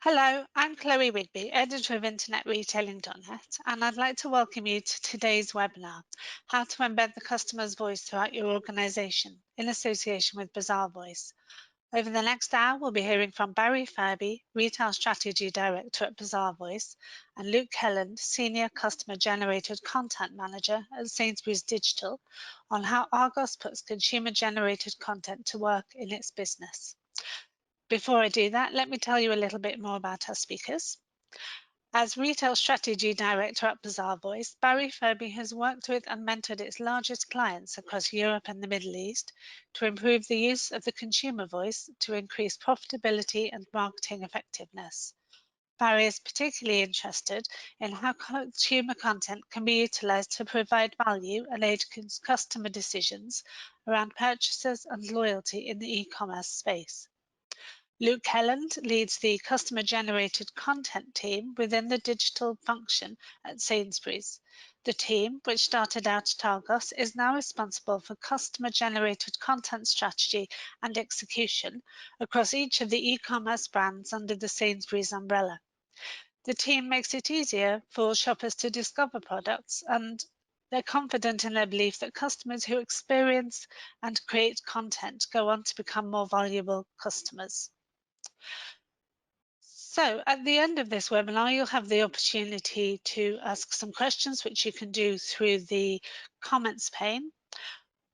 Hello, I'm Chloe Rigby, editor of InternetRetailing.net, and I'd like to welcome you to today's webinar, How to Embed the Customer's Voice Throughout Your Organization, in association with Bazaarvoice. Over the next hour, we'll be hearing from Barry Furby, Retail Strategy Director at Bazaarvoice, and Luke Kelland, Senior Customer Generated Content Manager at Sainsbury's Digital, on how Argos puts consumer-generated content to work in its business. Before I do that, let me tell you a little bit more about our speakers. As Retail Strategy Director at Bazaarvoice, Barry Furby has worked with and mentored its largest clients across Europe and the Middle East to improve the use of the consumer voice to increase profitability and marketing effectiveness. Barry is particularly interested in how consumer content can be utilized to provide value and aid customer decisions around purchases and loyalty in the e-commerce space. Luke Kelland leads the customer-generated content team within the digital function at Sainsbury's. The team, which started out at Argos, is now responsible for customer-generated content strategy and execution across each of the e-commerce brands under the Sainsbury's umbrella. The team makes it easier for shoppers to discover products, and they're confident in their belief that customers who experience and create content go on to become more valuable customers. So at the end of this webinar, you'll have the opportunity to ask some questions, which you can do through the comments pane.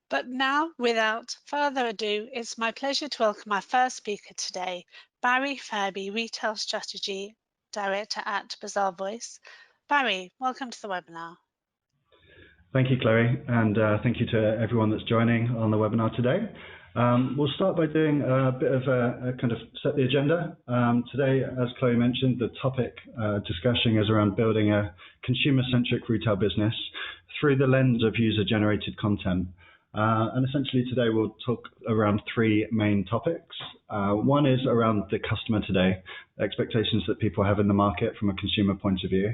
But now, without further ado, it's my pleasure to welcome our first speaker today, Barry Furby, Retail Strategy Director at Bazaarvoice. Barry, welcome to the webinar. Thank you, Chloe, and thank you to everyone that's joining on the webinar today. We'll start by doing a bit of a kind of set the agenda. Today, as Chloe mentioned, the topic discussion is around building a consumer-centric retail business through the lens of user-generated content. And essentially today we'll talk around three main topics. One is around the customer today, expectations that people have in the market from a consumer point of view.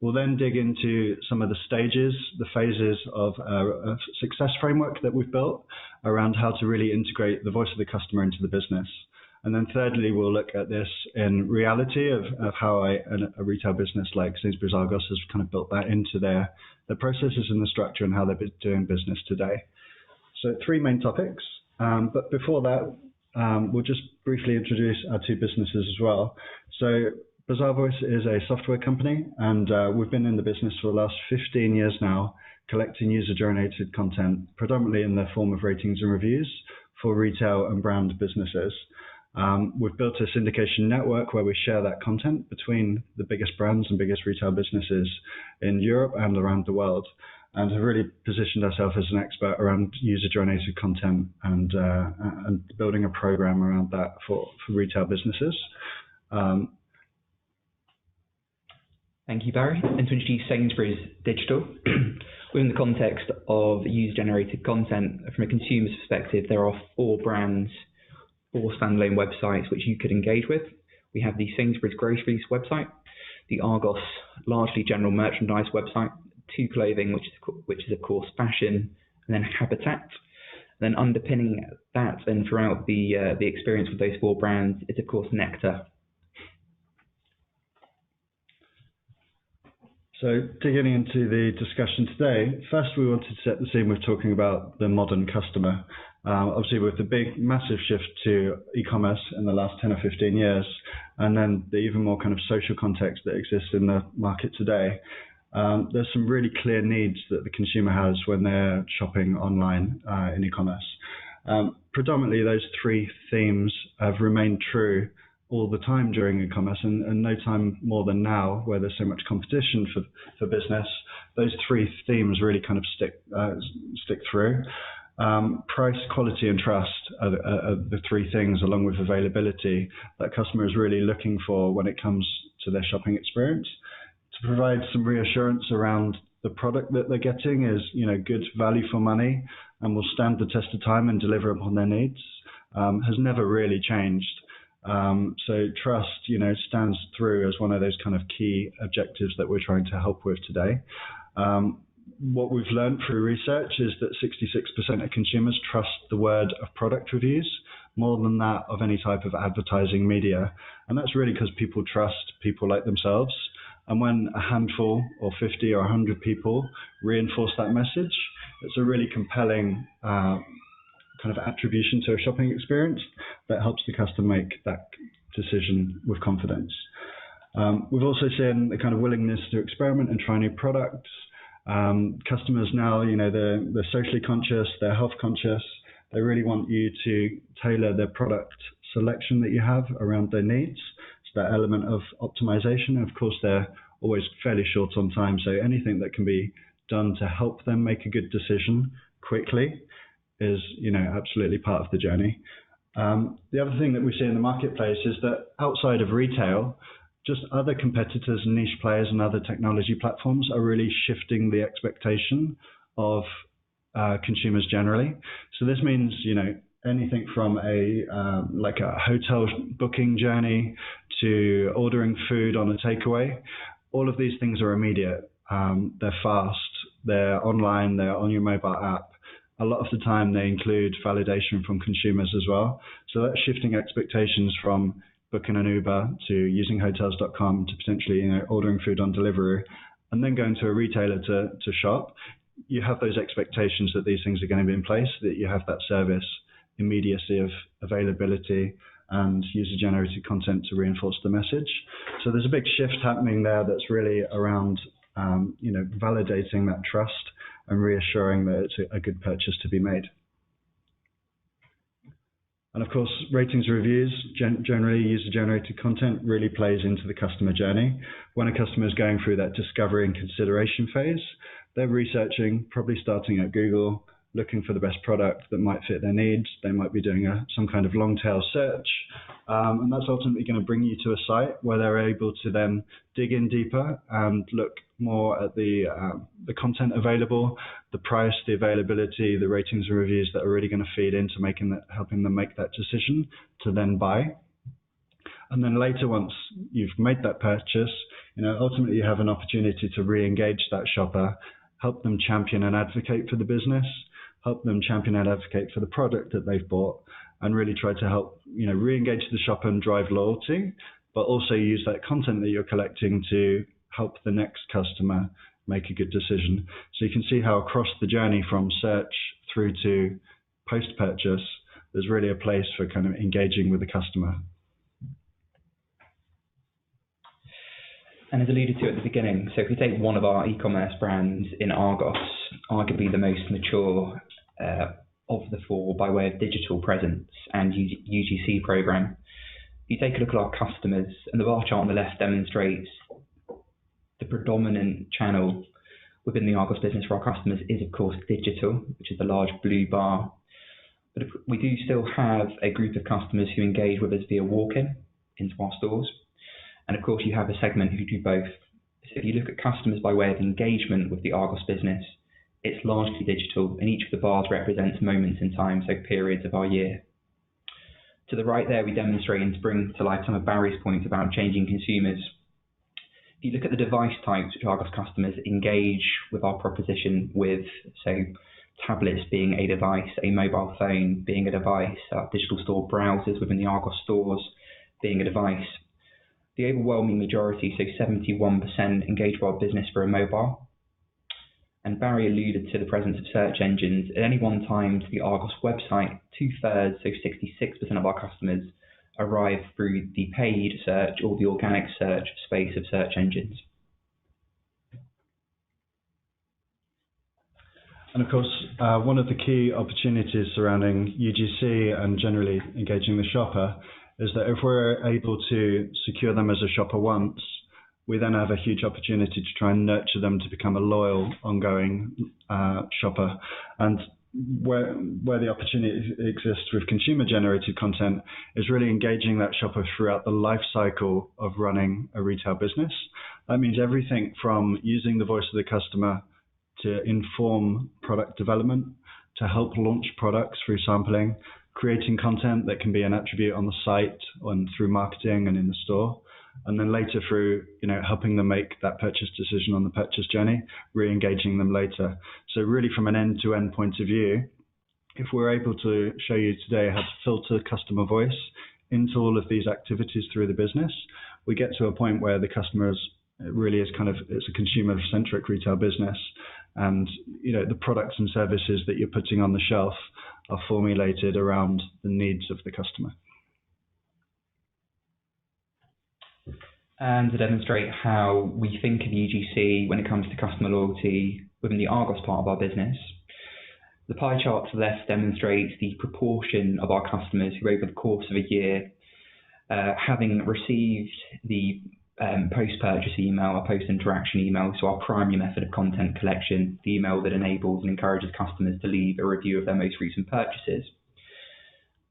We'll then dig into some of the stages, the phases of a success framework that we've built around how to really integrate the voice of the customer into the business. And then thirdly, we'll look at this in reality of how a retail business like Sainsbury's Argos has kind of built that into their processes and the structure and how they're doing business today. So three main topics, but before that, we'll just briefly introduce our two businesses as well. So Bazaarvoice is a software company, and we've been in the business for the last 15 years now, collecting user-generated content, predominantly in the form of ratings and reviews for retail and brand businesses. We've built a syndication network where we share that content between the biggest brands and biggest retail businesses in Europe and around the world, and have really positioned ourselves as an expert around user-generated content and building a program around that for retail businesses. Thank you, Barry. And to introduce Sainsbury's Digital, within the context of user-generated content, from a consumer's perspective, there are four brands, four standalone websites which you could engage with. We have the Sainsbury's Groceries website, the Argos largely general merchandise website, To Clothing, which is of course fashion, and then Habitat. And then underpinning that, then throughout the experience with those four brands, is of course Nectar. So digging into the discussion today, first we wanted to set the scene with talking about the modern customer. Obviously with the big massive shift to e-commerce in the last 10 or 15 years, and then the even more kind of social context that exists in the market today, there's some really clear needs that the consumer has when they're shopping online in e-commerce. Predominantly those three themes have remained true all the time during e-commerce, and no time more than now, where there's so much competition for business. Those three themes really kind of stick through. Price, quality, and trust are the three things, along with availability, that customer is really looking for when it comes to their shopping experience. To provide some reassurance around the product that they're getting is, good value for money and will stand the test of time and deliver upon their needs, has never really changed. So trust, stands through as one of those kind of key objectives that we're trying to help with today. What we've learned through research is that 66% of consumers trust the word of product reviews more than that of any type of advertising media. And that's really because people trust people like themselves. And when a handful or 50 or 100 people reinforce that message, it's a really compelling kind of attribution to a shopping experience that helps the customer make that decision with confidence. We've also seen the kind of willingness to experiment and try new products. Customers now, they're socially conscious, they're health conscious. They really want you to tailor their product selection that you have around their needs. So that element of optimization, and of course, they're always fairly short on time. So anything that can be done to help them make a good decision quickly is, absolutely part of the journey. The other thing that we see in the marketplace is that outside of retail, just other competitors and niche players and other technology platforms are really shifting the expectation of consumers generally. So this means, anything from a hotel booking journey to ordering food on a takeaway. All of these things are immediate. They're fast. They're online. They're on your mobile app. A lot of the time, they include validation from consumers as well. So that's shifting expectations from booking an Uber to using hotels.com to potentially, ordering food on delivery, and then going to a retailer to shop. You have those expectations that these things are going to be in place, that you have that service, immediacy of availability, and user-generated content to reinforce the message. So there's a big shift happening there that's really around, validating that trust and reassuring that it's a good purchase to be made. And of course, ratings and reviews, generally user-generated content really plays into the customer journey. When a customer is going through that discovery and consideration phase, they're researching, probably starting at Google, looking for the best product that might fit their needs. They might be doing some kind of long tail search. And that's ultimately going to bring you to a site where they're able to then dig in deeper and look more at the content available, the price, the availability, the ratings and reviews that are really going to feed into helping them make that decision to then buy. And then later, once you've made that purchase, ultimately you have an opportunity to re-engage that shopper, help them champion and advocate for the business, help them champion and advocate for the product that they've bought, and really try to help, re-engage the shopper and drive loyalty, but also use that content that you're collecting to help the next customer make a good decision. So you can see how across the journey from search through to post-purchase, there's really a place for kind of engaging with the customer. And as alluded to at the beginning, so if we take one of our e-commerce brands in Argos, arguably the most mature of the four by way of digital presence and UGC program, if you take a look at our customers, and the bar chart on the left demonstrates the predominant channel within the Argos business for our customers is, of course, digital, which is the large blue bar. But we do still have a group of customers who engage with us via walk-in into our stores. And of course, you have a segment who do both. So if you look at customers by way of engagement with the Argos business, it's largely digital, and each of the bars represents moments in time, so periods of our year. To the right there, we demonstrate and bring to life some of Barry's points about changing consumers. If you look at the device types which Argos customers engage with our proposition with, so tablets being a device, a mobile phone being a device, our digital store browsers within the Argos stores being a device, the overwhelming majority, so 71%, engage with our business for a mobile. And Barry alluded to the presence of search engines. At any one time to the Argos website, 2/3, so 66% of our customers arrive through the paid search or the organic search space of search engines. And of course, one of the key opportunities surrounding UGC and generally engaging the shopper is that if we're able to secure them as a shopper once, we then have a huge opportunity to try and nurture them to become a loyal, ongoing shopper. And where the opportunity exists with consumer-generated content is really engaging that shopper throughout the life cycle of running a retail business. That means everything from using the voice of the customer to inform product development, to help launch products through sampling, creating content that can be an attribute on the site and through marketing and in the store, and then later through helping them make that purchase decision on the purchase journey, re-engaging them later. So really from an end-to-end point of view, if we're able to show you today how to filter customer voice into all of these activities through the business, we get to a point where the customers, it really is it's a consumer-centric retail business, and the products and services that you're putting on the shelf are formulated around the needs of the customer. And to demonstrate how we think of UGC when it comes to customer loyalty within the Argos part of our business, the pie chart to the left demonstrates the proportion of our customers who, over the course of a year, having received the post-purchase email, our post-interaction email, so our primary method of content collection, the email that enables and encourages customers to leave a review of their most recent purchases.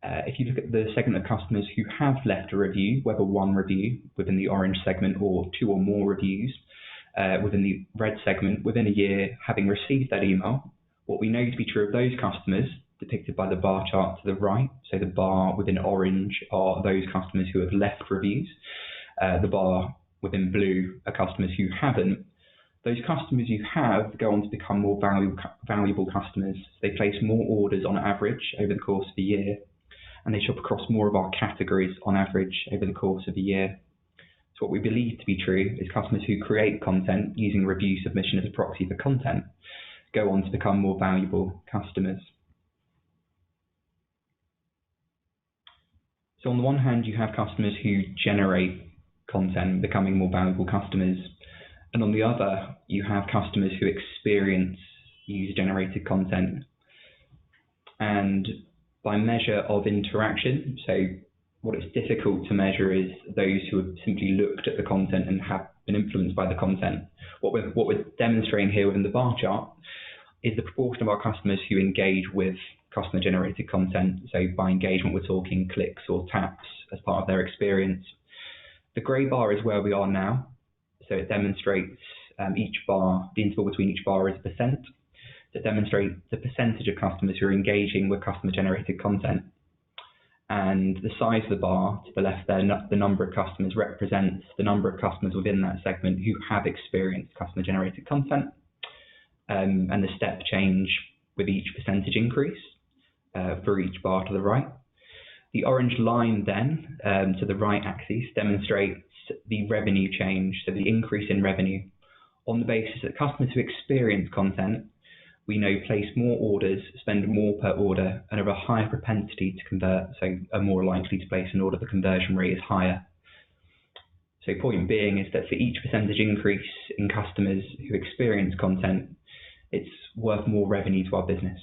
If you look at the segment of customers who have left a review, whether one review within the orange segment or 2 or more reviews within the red segment within a year having received that email, what we know to be true of those customers, depicted by the bar chart to the right, so the bar within orange are those customers who have left reviews, the bar within blue are customers who haven't. Those customers who have go on to become more valuable customers. They place more orders on average over the course of the year, and they shop across more of our categories on average over the course of the year. So what we believe to be true is customers who create content using review submission as a proxy for content go on to become more valuable customers. So on the one hand, you have customers who generate content becoming more valuable customers, and on the other, you have customers who experience user-generated content. And by measure of interaction, so what is difficult to measure is those who have simply looked at the content and have been influenced by the content. What we're demonstrating here within the bar chart is the proportion of our customers who engage with customer-generated content. So by engagement, we're talking clicks or taps as part of their experience. The grey bar is where we are now. So it demonstrates each bar, the interval between each bar is percent. To demonstrate the percentage of customers who are engaging with customer-generated content. And the size of the bar to the left there, the number of customers, represents the number of customers within that segment who have experienced customer-generated content, and the step change with each percentage increase for each bar to the right. The orange line then, to the right axis, demonstrates the revenue change, so the increase in revenue, on the basis that customers who experience content, we know place more orders, spend more per order, and have a higher propensity to convert, so are more likely to place an order. The conversion rate is higher. So point being is that for each percentage increase in customers who experience content, it's worth more revenue to our business.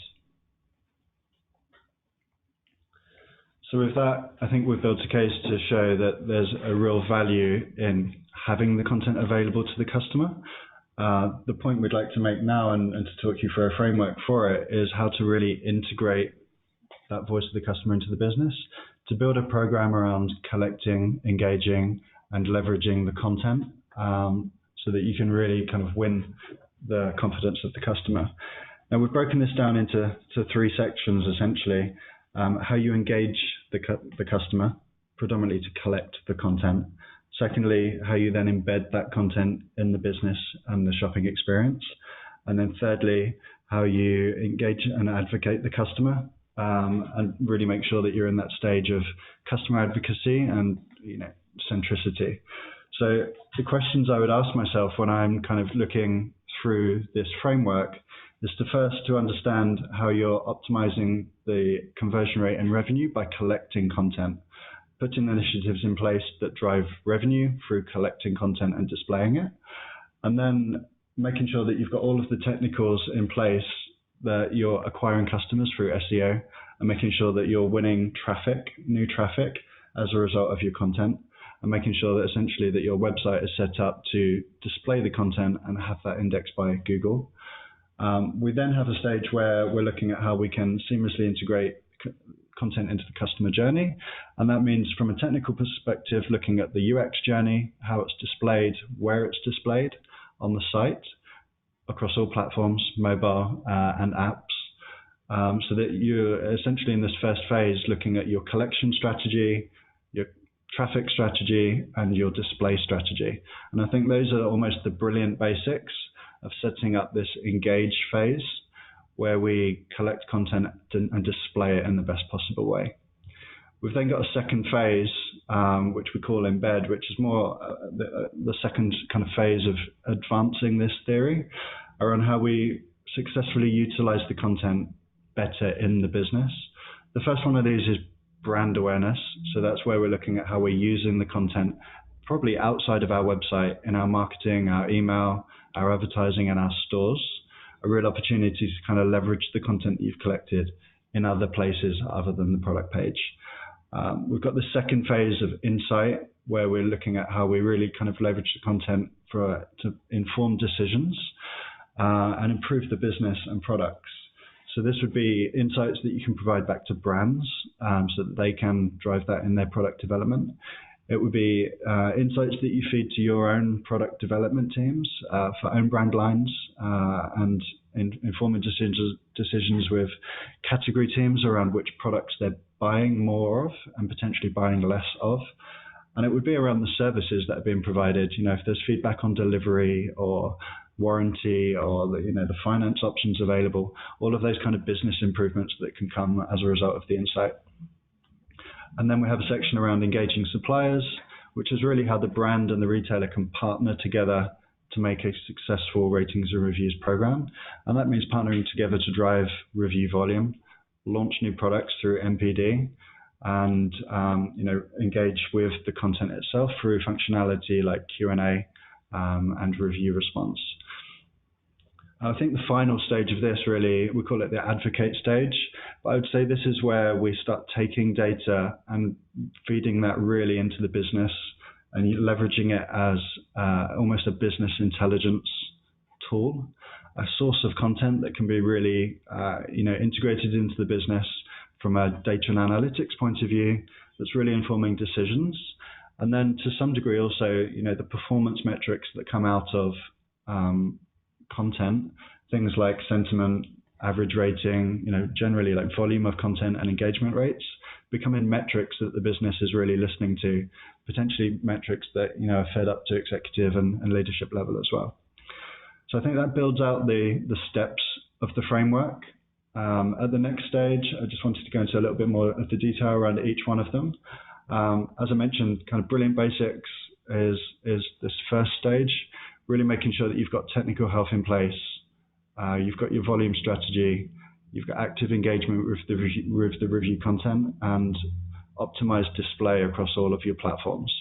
So with that, I think we've built a case to show that there's a real value in having the content available to the customer. The point we'd like to make now and to talk you through a framework for it is how to really integrate that voice of the customer into the business, to build a program around collecting, engaging, and leveraging the content so that you can really kind of win the confidence of the customer. Now, we've broken this down into 3 sections, essentially. How you engage the customer, predominantly to collect the content. Secondly, how you then embed that content in the business and the shopping experience. And then thirdly, how you engage and advocate the customer and really make sure that you're in that stage of customer advocacy and centricity. So the questions I would ask myself when I'm kind of looking through this framework is to understand how you're optimizing the conversion rate and revenue by collecting content, putting initiatives in place that drive revenue through collecting content and displaying it, and then making sure that you've got all of the technicals in place, that you're acquiring customers through SEO and making sure that you're winning traffic, new traffic as a result of your content, and making sure that essentially that your website is set up to display the content and have that indexed by Google. We then have a stage where we're looking at how we can seamlessly integrate content into the customer journey. And that means from a technical perspective, looking at the UX journey, how it's displayed, where it's displayed on the site across all platforms, mobile and apps. So that you're essentially in this first phase looking at your collection strategy, your traffic strategy, and your display strategy. And I think those are almost the brilliant basics of setting up this engage phase, where we collect content and display it in the best possible way. We've then got a second phase, which we call embed, which is more the second kind of phase of advancing this theory around how we successfully utilize the content better in the business. The first one of these is brand awareness. So that's where we're looking at how we're using the content probably outside of our website, in our marketing, our email, our advertising, and our stores. A real opportunity to kind of leverage the content that you've collected in other places other than the product page. We've got the second phase of insight, where we're looking at how we really kind of leverage the content to inform decisions and improve the business and products. So this would be insights that you can provide back to brands so that they can drive that in their product development. It would be insights that you feed to your own product development teams for own brand lines and informing decisions with category teams around which products they're buying more of and potentially buying less of. And it would be around the services that are being provided. You know, if there's feedback on delivery or warranty or the finance options available, all of those kind of business improvements that can come as a result of the insight. And then we have a section around engaging suppliers, which is really how the brand and the retailer can partner together to make a successful ratings and reviews program. And that means partnering together to drive review volume, launch new products through MPD, and engage with the content itself through functionality like Q&A and review response. I think the final stage of this, really, we call it the advocate stage, but I would say this is where we start taking data and feeding that really into the business and leveraging it as almost a business intelligence tool, a source of content that can be really integrated into the business from a data and analytics point of view that's really informing decisions. And then to some degree also, the performance metrics that come out of content, things like sentiment, average rating, generally like volume of content and engagement rates, becoming metrics that the business is really listening to, potentially metrics that are fed up to executive and leadership level as well. So I think that builds out the steps of the framework. At the next stage, I just wanted to go into a little bit more of the detail around each one of them. As I mentioned, kind of brilliant basics is this first stage, really making sure that you've got technical health in place, you've got your volume strategy, you've got active engagement with the review content, and optimized display across all of your platforms.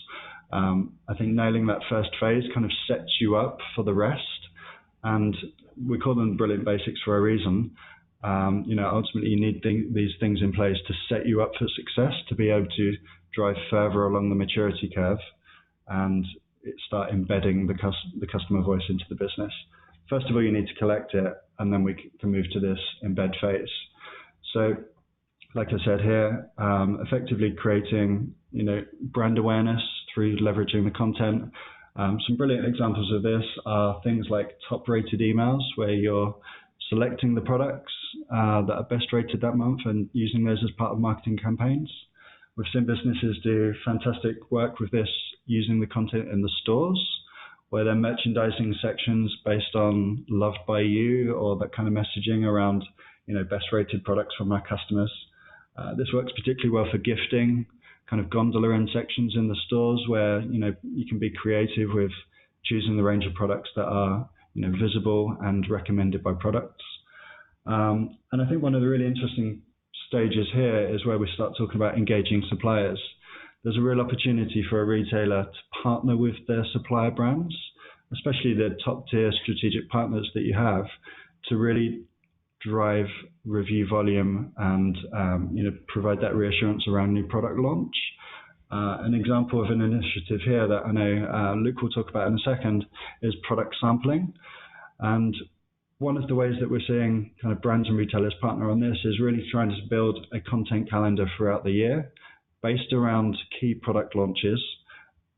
I think nailing that first phase kind of sets you up for the rest, and we call them brilliant basics for a reason. Ultimately you need these things in place to set you up for success, to be able to drive further along the maturity curve and start embedding the customer voice into the business. First of all, you need to collect it, and then we can move to this embed phase. So, like I said here, effectively creating, brand awareness through leveraging the content. Some brilliant examples of this are things like top-rated emails, where you're selecting the products that are best rated that month and using those as part of marketing campaigns. We've seen businesses do fantastic work with this using the content in the stores, where they're merchandising sections based on loved by you, or that kind of messaging around, best rated products from our customers. This works particularly well for gifting, kind of gondola end sections in the stores, where, you can be creative with choosing the range of products that are, visible and recommended by products. And I think one of the really interesting stages here is where we start talking about engaging suppliers. There's a real opportunity for a retailer to partner with their supplier brands, especially the top tier strategic partners that you have, to really drive review volume and provide that reassurance around new product launch. An example of an initiative here that I know Luke will talk about in a second is product sampling. And one of the ways that we're seeing kind of brands and retailers partner on this is really trying to build a content calendar throughout the year based around key product launches,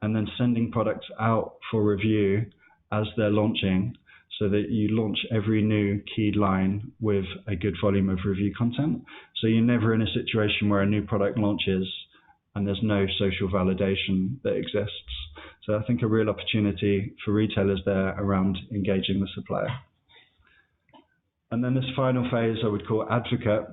and then sending products out for review as they're launching, so that you launch every new key line with a good volume of review content. So you're never in a situation where a new product launches and there's no social validation that exists. So I think a real opportunity for retailers there around engaging the supplier. And then this final phase I would call advocate.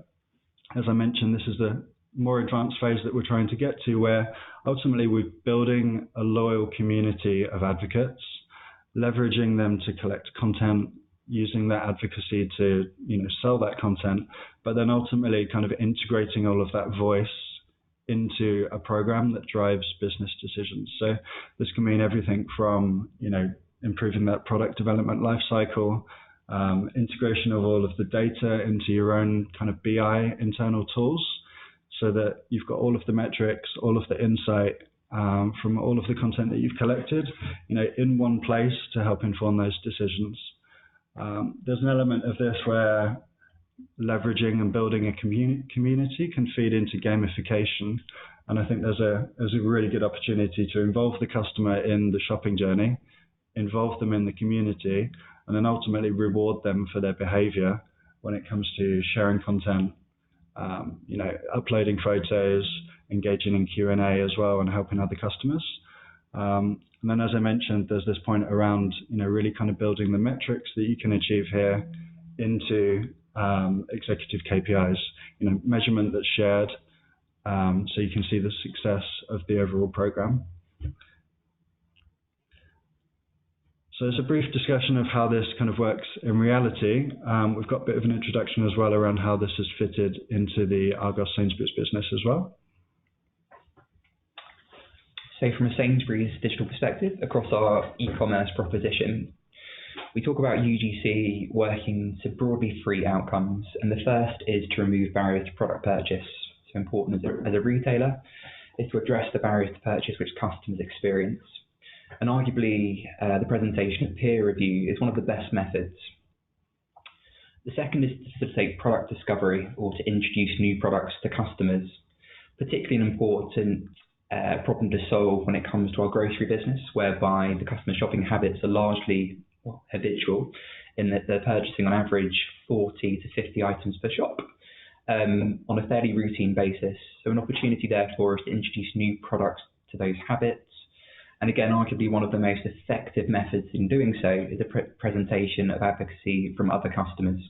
As I mentioned, this is the more advanced phase that we're trying to get to, where ultimately we're building a loyal community of advocates, leveraging them to collect content, using that advocacy to sell that content, but then ultimately kind of integrating all of that voice into a program that drives business decisions. So this can mean everything from improving that product development lifecycle, integration of all of the data into your own kind of BI internal tools, so that you've got all of the metrics, all of the insight from all of the content that you've collected, in one place to help inform those decisions. There's an element of this where leveraging and building a community can feed into gamification, and I think there's a really good opportunity to involve the customer in the shopping journey, involve them in the community, and then ultimately reward them for their behavior when it comes to sharing content, uploading photos, engaging in Q&A as well, and helping other customers. And then, as I mentioned, there's this point around, really kind of building the metrics that you can achieve here into executive KPIs, measurement that's shared, so you can see the success of the overall program. So as a brief discussion of how this kind of works in reality, we've got a bit of an introduction as well around how this is fitted into the Argos Sainsbury's business as well. So from a Sainsbury's digital perspective, across our e-commerce proposition, we talk about UGC working to broadly three outcomes, and the first is to remove barriers to product purchase. So important as a retailer is to address the barriers to purchase which customers experience. And arguably, the presentation of peer review is one of the best methods. The second is to facilitate product discovery, or to introduce new products to customers, particularly an important problem to solve when it comes to our grocery business, whereby the customer shopping habits are largely habitual, in that they're purchasing on average 40 to 50 items per shop on a fairly routine basis. So an opportunity therefore is to introduce new products to those habits. And again, arguably one of the most effective methods in doing so is the presentation of advocacy from other customers.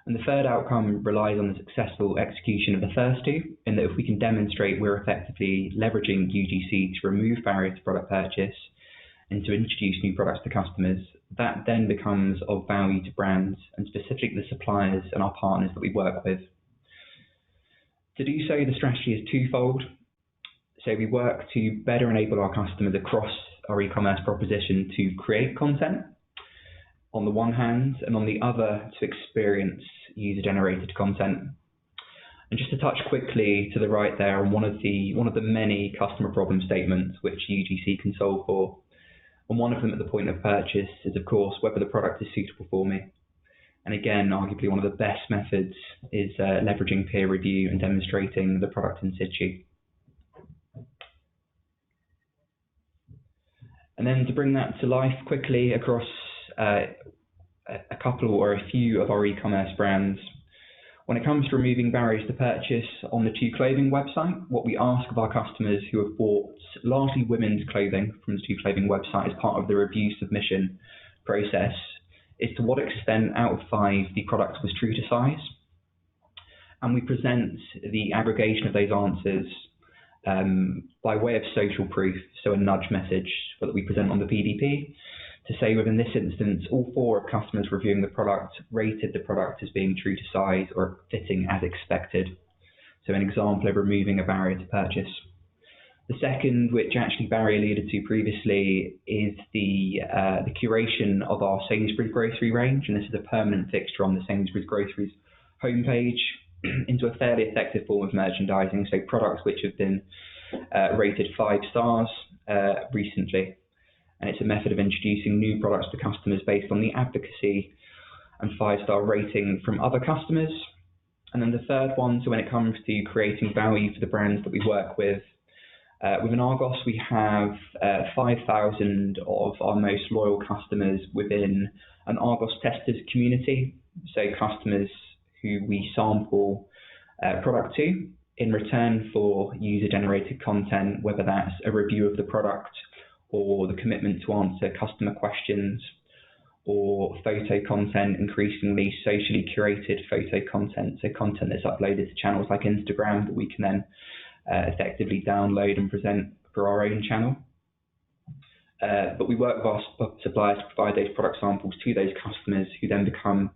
And the third outcome relies on the successful execution of the first two, in that if we can demonstrate we're effectively leveraging UGC to remove barriers to product purchase and to introduce new products to customers, that then becomes of value to brands, and specifically the suppliers and our partners that we work with. To do so, the strategy is twofold. So we work to better enable our customers across our e-commerce proposition to create content on the one hand, and on the other to experience user-generated content. And just to touch quickly to the right there on one of the many customer problem statements which UGC can solve for, and one of them at the point of purchase is of course whether the product is suitable for me. And again, arguably one of the best methods is leveraging peer review and demonstrating the product in situ. And then to bring that to life quickly across a couple or a few of our e-commerce brands, when it comes to removing barriers to purchase on the 2 Clothing website, what we ask of our customers who have bought largely women's clothing from the 2 Clothing website as part of the review submission process is to what extent out of 5 the product was true to size. And we present the aggregation of those answers by way of social proof, so a nudge message that we present on the PDP to say within this instance, all 4 of customers reviewing the product rated the product as being true to size or fitting as expected. So an example of removing a barrier to purchase. The second, which actually Barry alluded to previously, is the curation of our Sainsbury's grocery range, and this is a permanent fixture on the Sainsbury's groceries homepage into a fairly effective form of merchandising, so products which have been rated 5 stars recently. And it's a method of introducing new products to customers based on the advocacy and 5-star rating from other customers. And then the third one, so when it comes to creating value for the brands that we work with, within Argos, we have 5,000 of our most loyal customers within an Argos testers community, so customers who we sample product to in return for user-generated content, whether that's a review of the product or the commitment to answer customer questions, or photo content, increasingly socially curated photo content, so content that's uploaded to channels like Instagram that we can then effectively download and present for our own channel. But we work with our suppliers to provide those product samples to those customers who then become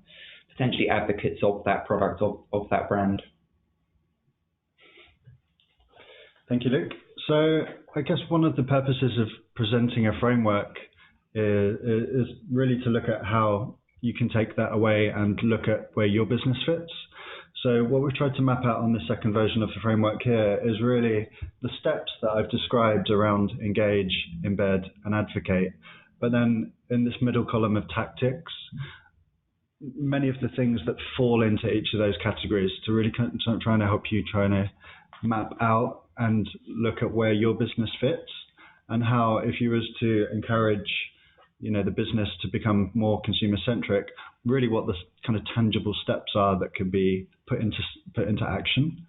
potentially advocates of that product, of that brand. Thank you, Luke. So I guess one of the purposes of presenting a framework is really to look at how you can take that away and look at where your business fits. So what we've tried to map out on the second version of the framework here is really the steps that I've described around engage, embed, and advocate. But then in this middle column of tactics, many of the things that fall into each of those categories to really trying to help you trying to map out and look at where your business fits and how, if you was to encourage, the business to become more consumer centric, really what the kind of tangible steps are that could be put into action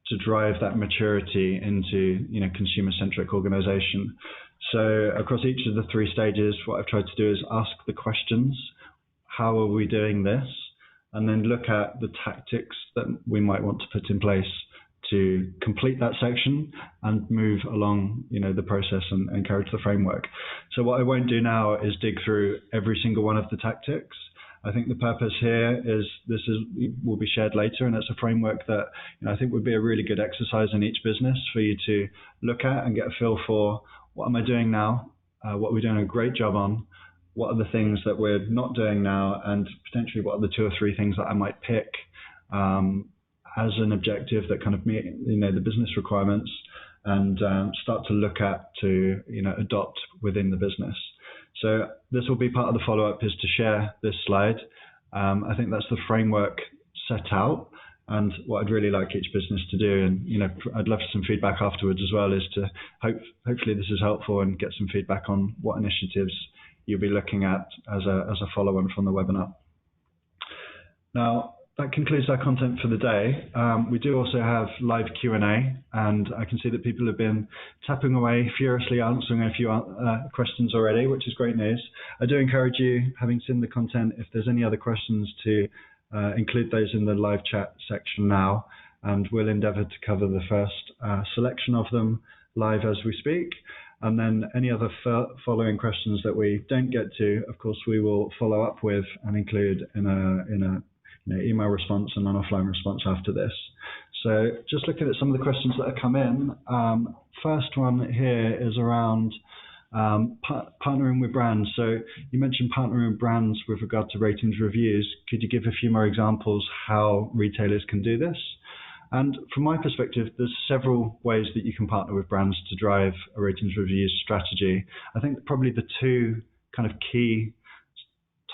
to drive that maturity into, consumer centric organization. So across each of the three stages, what I've tried to do is ask the questions, how are we doing this? And then look at the tactics that we might want to put in place to complete that section and move along, the process and encourage the framework. So what I won't do now is dig through every single one of the tactics. I think the purpose here is will be shared later, and it's a framework that I think would be a really good exercise in each business for you to look at and get a feel for what am I doing now, what are we doing a great job on, what are the things that we're not doing now, and potentially what are the 2 or 3 things that I might pick as an objective that kind of meet the business requirements and start to look at to adopt within the business. So this will be part of the follow-up, is to share this slide. I think that's the framework set out, and what I'd really like each business to do, and I'd love some feedback afterwards as well, is to hopefully this is helpful and get some feedback on what initiatives you'll be looking at as a follow-on from the webinar. Now, that concludes our content for the day. We do also have live Q&A, and I can see that people have been tapping away furiously answering a few questions already, which is great news. I do encourage you, having seen the content, if there's any other questions, to include those in the live chat section now, and we'll endeavour to cover the first selection of them live as we speak. And then any other following questions that we don't get to, of course, we will follow up with and include in a email response and an offline response after this. So just looking at some of the questions that have come in, first one here is around partnering with brands. So you mentioned partnering with brands with regard to ratings reviews. Could you give a few more examples how retailers can do this? And from my perspective, there's several ways that you can partner with brands to drive a ratings reviews strategy. I think probably the 2 kind of key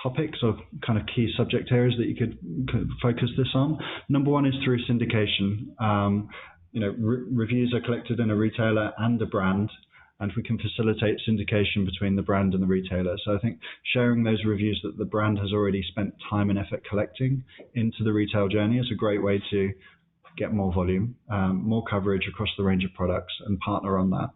topics or kind of key subject areas that you could focus this on. Number one is through syndication. Reviews are collected in a retailer and a brand, and we can facilitate syndication between the brand and the retailer. So I think sharing those reviews that the brand has already spent time and effort collecting into the retail journey is a great way to get more volume, more coverage across the range of products, and partner on that.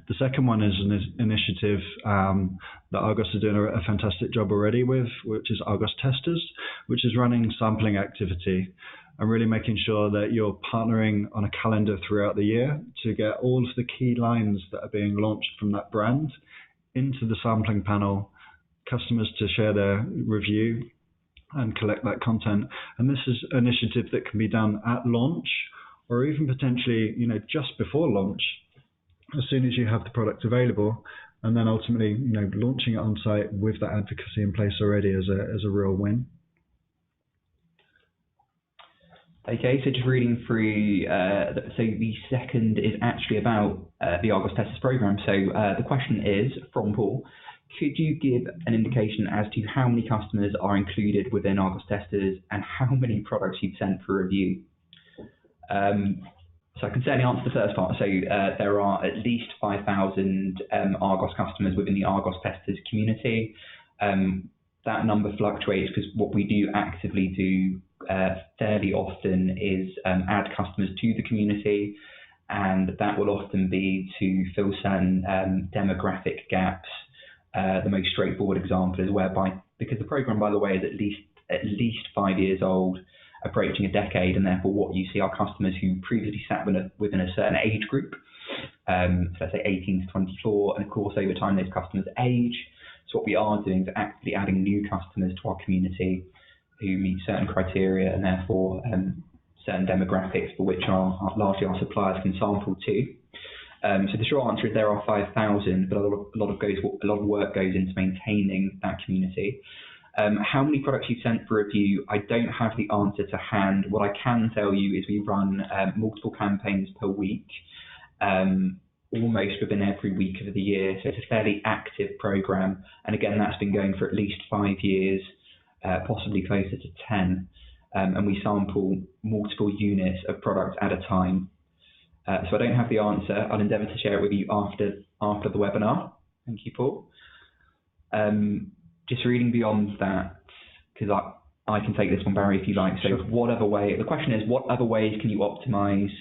The second one is an initiative that Argos are doing a fantastic job already with, which is Argos Testers, which is running sampling activity and really making sure that you're partnering on a calendar throughout the year to get all of the key lines that are being launched from that brand into the sampling panel, customers to share their review and collect that content. And this is an initiative that can be done at launch, or even potentially, just before launch, as soon as you have the product available, and then ultimately, launching it on site with that advocacy in place already is a real win. Okay, so just reading through, so the second is actually about the Argos Testers program. So the question is from Paul: could you give an indication as to how many customers are included within Argos Testers and how many products you've sent for review? So I can certainly answer the first part. So there are at least 5,000 Argos customers within the Argos Testers community. That number fluctuates because what we do actively do fairly often is add customers to the community, and that will often be to fill certain demographic gaps The most straightforward example is whereby, because the program, by the way, is at least 5 years old, approaching a decade, and therefore what you see are customers who previously sat within a certain age group, so let's say 18 to 24, and of course over time those customers age. So what we are doing is actively adding new customers to our community who meet certain criteria and therefore certain demographics for which largely our suppliers can sample to. So the short answer is there are 5,000, but a lot of work goes into maintaining that community. How many products you sent for review, I don't have the answer to hand. What I can tell you is we run multiple campaigns per week, almost within every week of the year. So it's a fairly active program. And again, that's been going for at least 5 years, possibly closer to 10. And we sample multiple units of products at a time. So I don't have the answer. I'll endeavour to share it with you after the webinar. Thank you, Paul. Just reading beyond that, because I can take this one, Barry, if you like. So the question is, what other ways can you optimise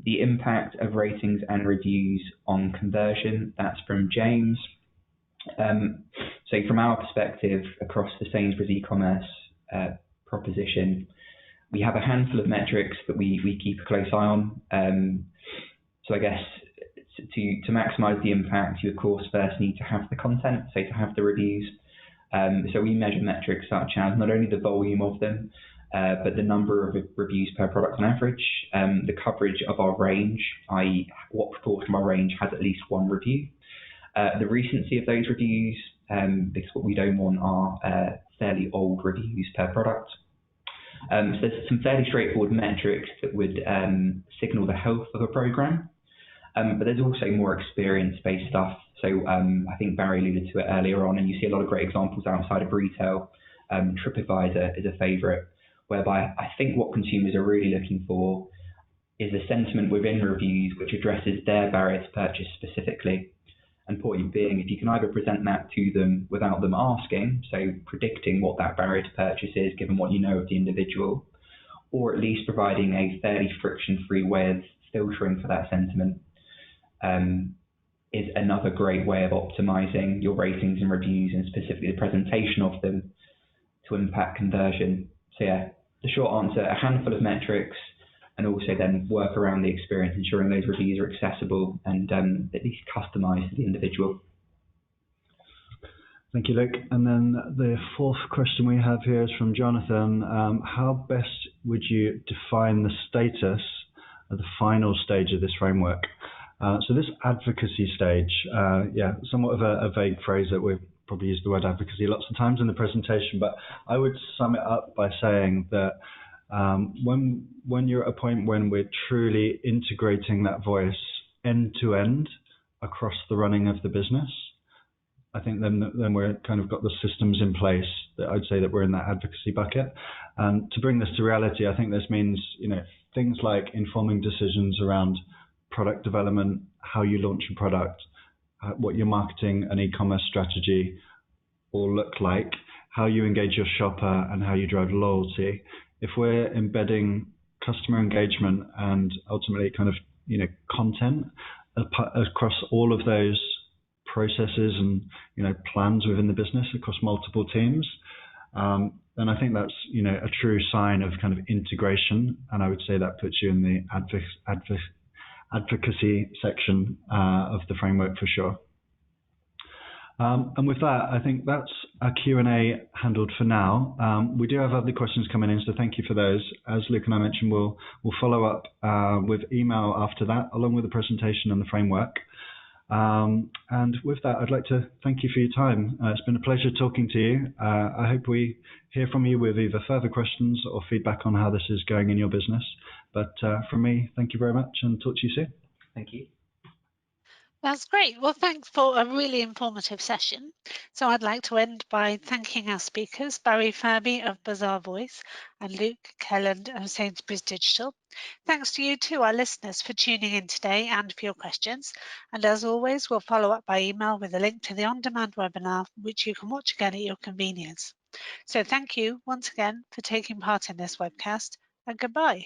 the impact of ratings and reviews on conversion? That's from James. So from our perspective, across the Sainsbury's e-commerce proposition, we have a handful of metrics that we keep a close eye on. So I guess to maximise the impact, you of course first need to have the content, so to have the reviews. So we measure metrics such as not only the volume of them, but the number of reviews per product on average, the coverage of our range, i.e. what proportion of our range has at least one review, the recency of those reviews, because what we don't want are fairly old reviews per product. So there's some fairly straightforward metrics that would signal the health of a program, but there's also more experience-based stuff. So I think Barry alluded to it earlier on, and you see a lot of great examples outside of retail. TripAdvisor is a favourite, whereby I think what consumers are really looking for is a sentiment within reviews which addresses their barrier to purchase specifically. And point being, if you can either present that to them without them asking, so predicting what that barrier to purchase is given what you know of the individual, or at least providing a fairly friction-free way of filtering for that sentiment, is another great way of optimizing your ratings and reviews, and specifically the presentation of them, to impact conversion. So yeah, the short answer, a handful of metrics, and also then work around the experience, ensuring those reviews are accessible and at least customized to the individual. Thank you, Luke. And then the fourth question we have here is from Jonathan. How best would you define the status at the final stage of this framework? So this advocacy stage, somewhat of a vague phrase that we've probably used the word advocacy lots of times in the presentation, but I would sum it up by saying that when you're at a point when we're truly integrating that voice end to end across the running of the business, I think then we're kind of got the systems in place that I'd say that we're in that advocacy bucket. And to bring this to reality, I think this means, things like informing decisions around product development, how you launch a product, what your marketing and e-commerce strategy all look like, how you engage your shopper, and how you drive loyalty. If we're embedding customer engagement and ultimately kind of, content across all of those processes and, plans within the business across multiple teams, then I think that's, a true sign of kind of integration. And I would say that puts you in the advocacy section of the framework for sure. And with that, I think that's our Q&A handled for now. We do have other questions coming in, so thank you for those. As Luke and I mentioned, we'll follow up with email after that, along with the presentation and the framework. And with that, I'd like to thank you for your time. It's been a pleasure talking to you. I hope we hear from you with either further questions or feedback on how this is going in your business. But from me, thank you very much, and talk to you soon. Thank you. That's great. Well, thanks for a really informative session. So I'd like to end by thanking our speakers, Barry Furby of Bazaarvoice and Luke Kelland of Sainsbury's Digital. Thanks to you too, our listeners, for tuning in today and for your questions. And as always, we'll follow up by email with a link to the on-demand webinar, which you can watch again at your convenience. So thank you once again for taking part in this webcast, and goodbye.